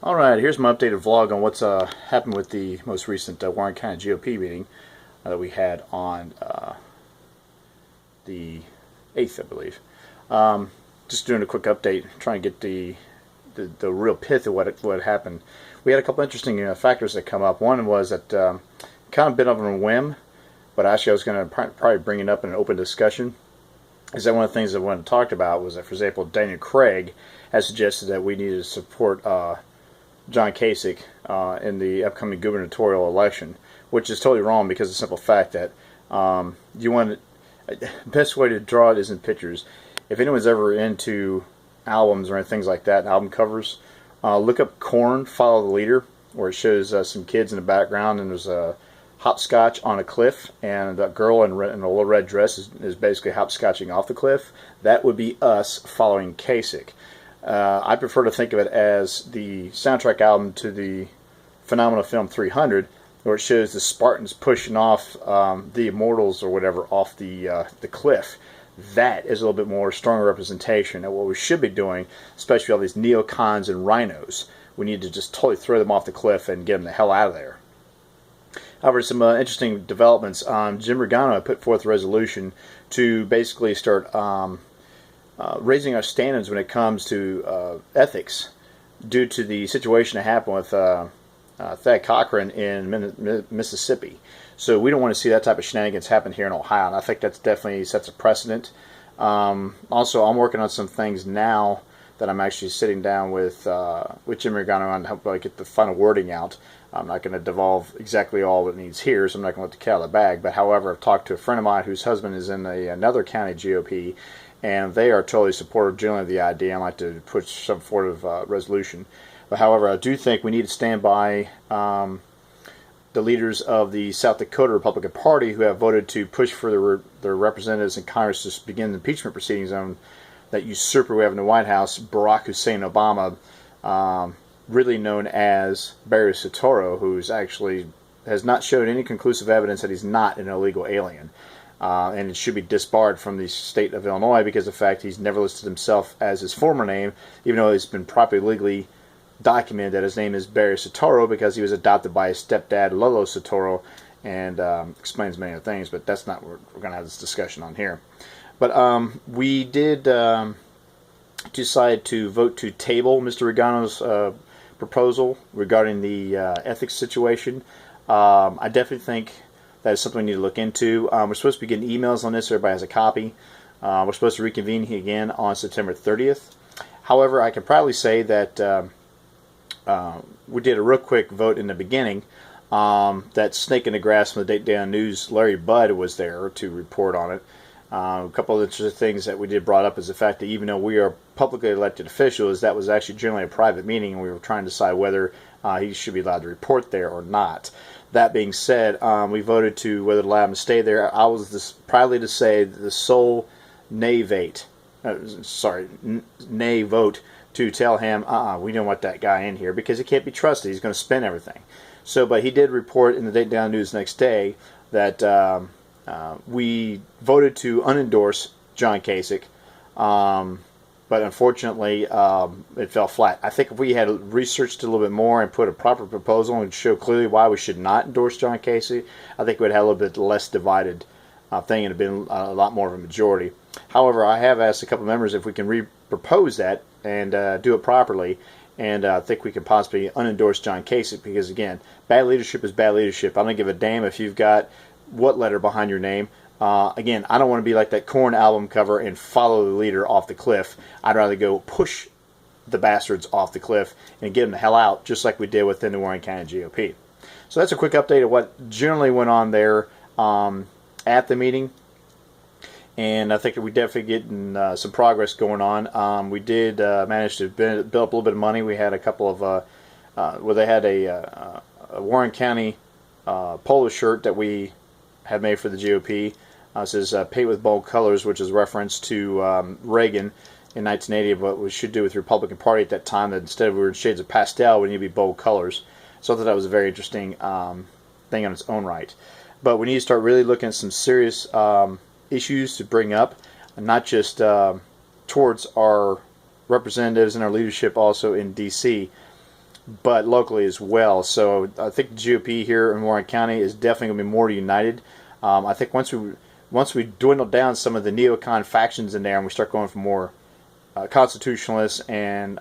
Alright, here's my updated vlog on what's happened with the most recent Warren County GOP meeting that we had on the 8th, I believe. Just doing a quick update, trying to get the real pith of what happened. We had a couple interesting factors that come up. One was that kind of been of a whim, but actually I was going to probably bring it up in an open discussion, is that one of the things that I wanted to talk about was that, for example, Daniel Craig has suggested that we need to support John Kasich in the upcoming gubernatorial election, which is totally wrong because of the simple fact that you want best way to draw it is in pictures. If anyone's ever into albums or things like that, album covers, look up Korn, Follow the Leader, where it shows some kids in the background and there's a hopscotch on a cliff, and that girl in a little red dress is basically hopscotching off the cliff. That would be us following Kasich. I prefer to think of it as the soundtrack album to the phenomenal film 300, where it shows the Spartans pushing off the immortals or whatever off the cliff. That is a little bit more stronger representation of what we should be doing, especially all these neocons and rhinos. We need to just totally throw them off the cliff and get them the hell out of there. However, some interesting developments. Jim Regano put forth a resolution to basically start raising our standards when it comes to ethics due to the situation that happened with Thad Cochran in Mississippi. So we don't want to see that type of shenanigans happen here in Ohio, and I think that's definitely sets a precedent. Also, I'm working on some things now that I'm actually sitting down with Jim Regano on to help get the final wording out. I'm not going to devolve exactly all that it needs here, so I'm not going to let the cat out of the bag. But however, I've talked to a friend of mine whose husband is in another county GOP, and they are totally supportive generally of the idea. I'd like to put some sort of resolution. But however, I do think we need to stand by the leaders of the South Dakota Republican Party who have voted to push for their representatives in Congress to begin the impeachment proceedings on that usurper we have in the White House, Barack Hussein Obama, really known as Barry Soetoro, who's actually has not showed any conclusive evidence that he's not an illegal alien. And it should be disbarred from the state of Illinois because of the fact he's never listed himself as his former name, even though it's been properly legally documented that his name is Barry Soetoro because he was adopted by his stepdad, Lolo Soetoro, and explains many other things, but that's not what we're going to have this discussion on here. But we did decide to vote to table Mr. Regano's proposal regarding the ethics situation. I definitely think that is something we need to look into. We're supposed to be getting emails on this. Everybody has a copy. We're supposed to reconvene again on September 30th. However, I can proudly say that we did a real quick vote in the beginning. That snake in the grass from the Dayton Daily News, Larry Budd, was there to report on it. A couple of interesting things that we did brought up is the fact that even though we are publicly elected officials, that was actually generally a private meeting, and we were trying to decide whether he should be allowed to report there or not. That being said, we voted to whether to allow him to stay there. I was proudly to say that the sole nay vote to tell him, we don't want that guy in here because he can't be trusted. He's going to spin everything. So, but he did report in the Dayton Daily News next day that we voted to unendorse John Kasich, but unfortunately it fell flat. I think if we had researched a little bit more and put a proper proposal and show clearly why we should not endorse John Kasich, I think we'd have a little bit less divided thing and have been a lot more of a majority. However, I have asked a couple of members if we can re-propose that and do it properly, and I think we can possibly unendorse John Kasich because, again, bad leadership is bad leadership. I don't give a damn if you've got what letter behind your name. Again, I don't want to be like that Korn album cover and follow the leader off the cliff. I'd rather go push the bastards off the cliff and get them the hell out, just like we did within the Warren County GOP. So that's a quick update of what generally went on there at the meeting. And I think that we definitely getting some progress going on. We did manage to build up a little bit of money. We had a couple of, well, they had a Warren County polo shirt that we had made for the GOP. It says paint with bold colors, which is a reference to Reagan in 1980, what we should do with the Republican Party at that time, that instead of we were in shades of pastel, we need to be bold colors. So I thought that was a very interesting thing on its own right. But we need to start really looking at some serious issues to bring up, and not just towards our representatives and our leadership also in D.C., but locally as well. So I think the GOP here in Warren County is definitely going to be more united. I think once we dwindle down some of the neocon factions in there and we start going for more constitutionalists and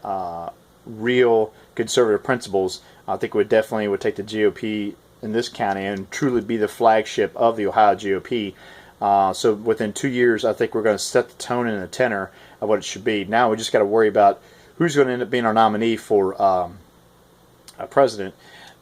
real conservative principles, I think we definitely would take the GOP in this county and truly be the flagship of the Ohio GOP. So within 2 years, I think we're going to set the tone and the tenor of what it should be. Now we just got to worry about who's going to end up being our nominee for a president.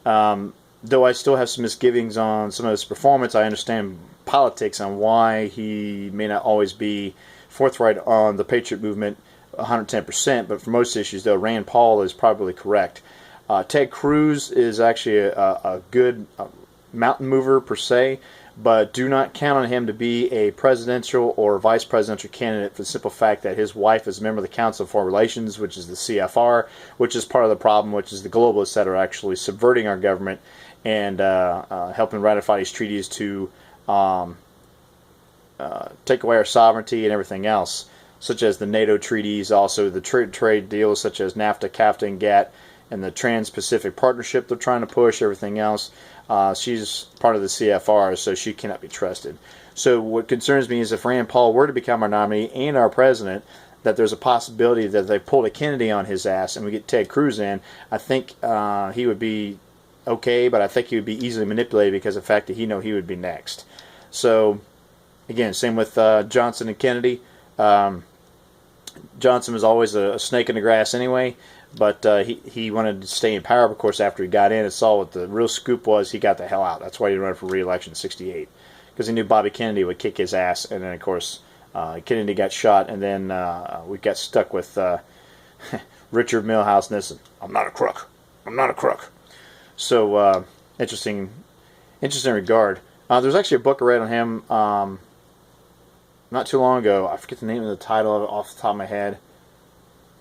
Though I still have some misgivings on some of his performance, I understand politics on why he may not always be forthright on the Patriot movement 110%, but for most issues, though, Rand Paul is probably correct. Ted Cruz is actually a good mountain mover per se, but do not count on him to be a presidential or vice presidential candidate for the simple fact that his wife is a member of the Council of Foreign Relations, which is the CFR, which is part of the problem, which is the globalists that are actually subverting our government and helping ratify these treaties to take away our sovereignty and everything else, such as the NATO treaties, also the trade deals such as NAFTA, CAFTA, and GATT, and the Trans-Pacific Partnership they're trying to push, everything else. She's part of the CFR, so she cannot be trusted. So what concerns me is if Rand Paul were to become our nominee and our president, that there's a possibility that they pulled a Kennedy on his ass and we get Ted Cruz in. I think he would be okay, but I think he would be easily manipulated because of the fact that he would be next. So, again, same with Johnson and Kennedy. Johnson was always a snake in the grass anyway, but he wanted to stay in power. Of course, after he got in and saw what the real scoop was, he got the hell out. That's why he ran for re-election in '68, because he knew Bobby Kennedy would kick his ass. And then, of course, Kennedy got shot, and then we got stuck with Richard Milhouse Nissen. I'm not a crook. I'm not a crook. So interesting regard. There's actually a book I read on him not too long ago. I forget the name of the title of it off the top of my head.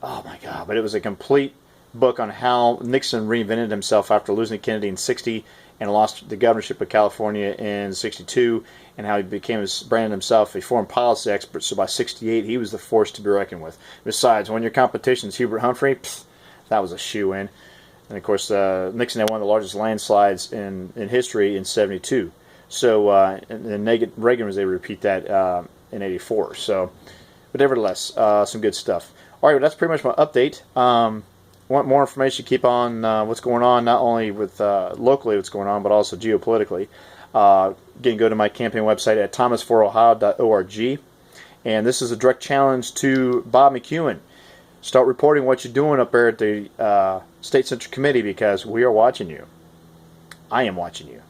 Oh my God! But it was a complete book on how Nixon reinvented himself after losing Kennedy in '60 and lost the governorship of California in '62, and how he branded himself a foreign policy expert. So by '68, he was the force to be reckoned with. Besides, when your competition is Hubert Humphrey, that was a shoo-in. And of course, Nixon had one of the largest landslides in history in '72. So, and Reagan was able to repeat that in '84. So, but nevertheless, some good stuff. All right, well, that's pretty much my update. Want more information, keep on what's going on, not only with locally what's going on, but also geopolitically. Again, go to my campaign website at thomasforohio.org. And this is a direct challenge to Bob McEwen. Start reporting what you're doing up there at the State Central Committee, because we are watching you. I am watching you.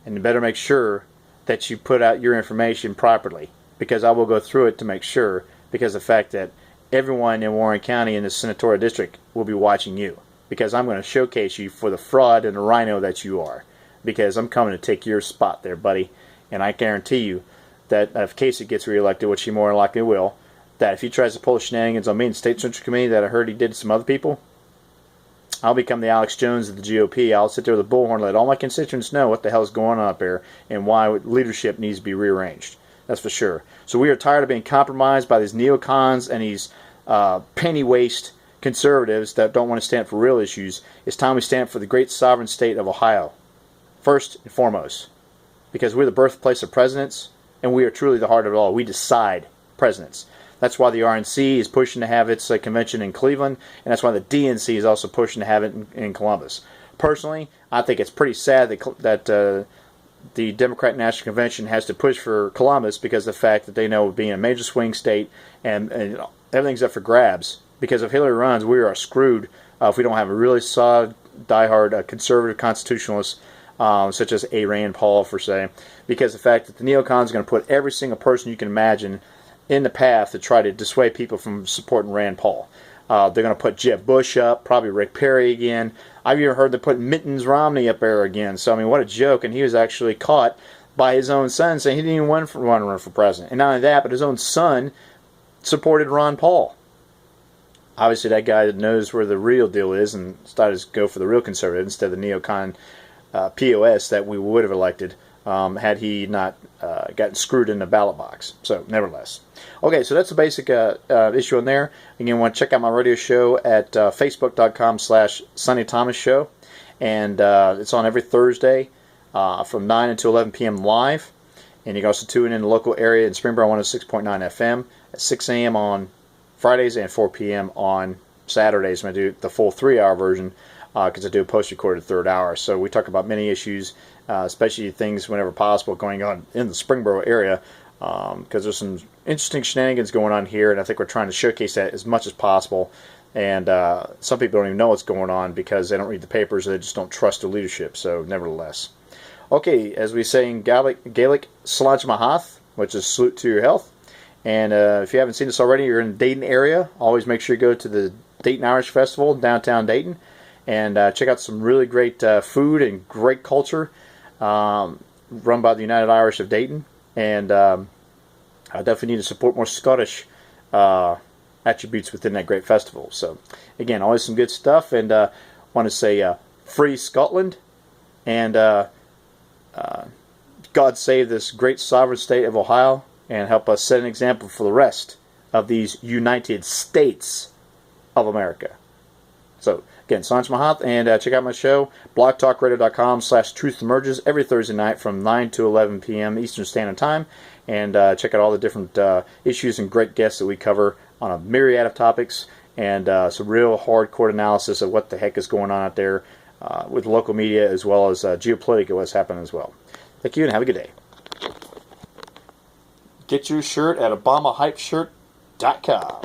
And you better make sure that you put out your information properly, because I will go through it to make sure, because of the fact that everyone in Warren County in the senatorial district will be watching you, because I'm going to showcase you for the fraud and the rhino that you are, because I'm coming to take your spot there, buddy. And I guarantee you that if Casey gets reelected, which he more than likely will, that if he tries to pull shenanigans on me in the State Central Committee that I heard he did to some other people, I'll become the Alex Jones of the GOP. I'll sit there with a bullhorn and let all my constituents know what the hell is going on up there and why leadership needs to be rearranged. That's for sure. So we are tired of being compromised by these neocons and these penny waste conservatives that don't want to stand for real issues. It's time we stand for the great sovereign state of Ohio, first and foremost, because we're the birthplace of presidents, and we are truly the heart of it all. We decide presidents. That's why the RNC is pushing to have its convention in Cleveland, and that's why the DNC is also pushing to have it in Columbus. Personally, I think it's pretty sad that the Democratic National Convention has to push for Columbus, because of the fact that they know being a major swing state and everything's up for grabs. Because if Hillary runs, we are screwed if we don't have a really solid, diehard conservative constitutionalist such as a Rand Paul, for say. Because the fact that the neocons are going to put every single person you can imagine in the path to try to dissuade people from supporting Rand Paul. They're going to put Jeb Bush up, probably Rick Perry again. I've even heard they put Mittens Romney up there again. So, I mean, what a joke. And he was actually caught by his own son saying he didn't even want to run for president. And not only that, but his own son supported Ron Paul. Obviously, that guy knows where the real deal is and decided to go for the real conservative instead of the neocon POS that we would have elected had he not gotten screwed in the ballot box. So, nevertheless. Okay, so that's the basic issue in there. Again, you want to check out my radio show at facebook.com/Sonny Thomas Show. And it's on every Thursday from 9 until 11 p.m. live. And you can also tune in the local area in Springboro 106.9 FM at 6 a.m. on Fridays and 4 p.m. on Saturdays when I do the full 3-hour version, because I do a post-recorded third hour. So we talk about many issues, especially things whenever possible going on in the Springboro area, because there's some interesting shenanigans going on here, and I think we're trying to showcase that as much as possible. And some people don't even know what's going on because they don't read the papers, or they just don't trust the leadership. So nevertheless. Okay, as we say in Gaelic, Slàinte Mahath, which is salute to your health. And if you haven't seen this already, you're in the Dayton area, always make sure you go to the Dayton Irish Festival in downtown Dayton and check out some really great food and great culture run by the United Irish of Dayton. And I definitely need to support more Scottish attributes within that great festival. So, again, always some good stuff. And want to say free Scotland, and God save this great sovereign state of Ohio, and help us set an example for the rest of these United States of America. So, again, Slàinte Mahath, and check out my show, blogtalkradio.com/Truth Emerges, every Thursday night from 9 to 11 p.m. Eastern Standard Time. And check out all the different issues and great guests that we cover on a myriad of topics, and some real hardcore analysis of what the heck is going on out there with local media, as well as geopolitically what's happening as well. Thank you, and have a good day. Get your shirt at ObamaHypeShirt.com.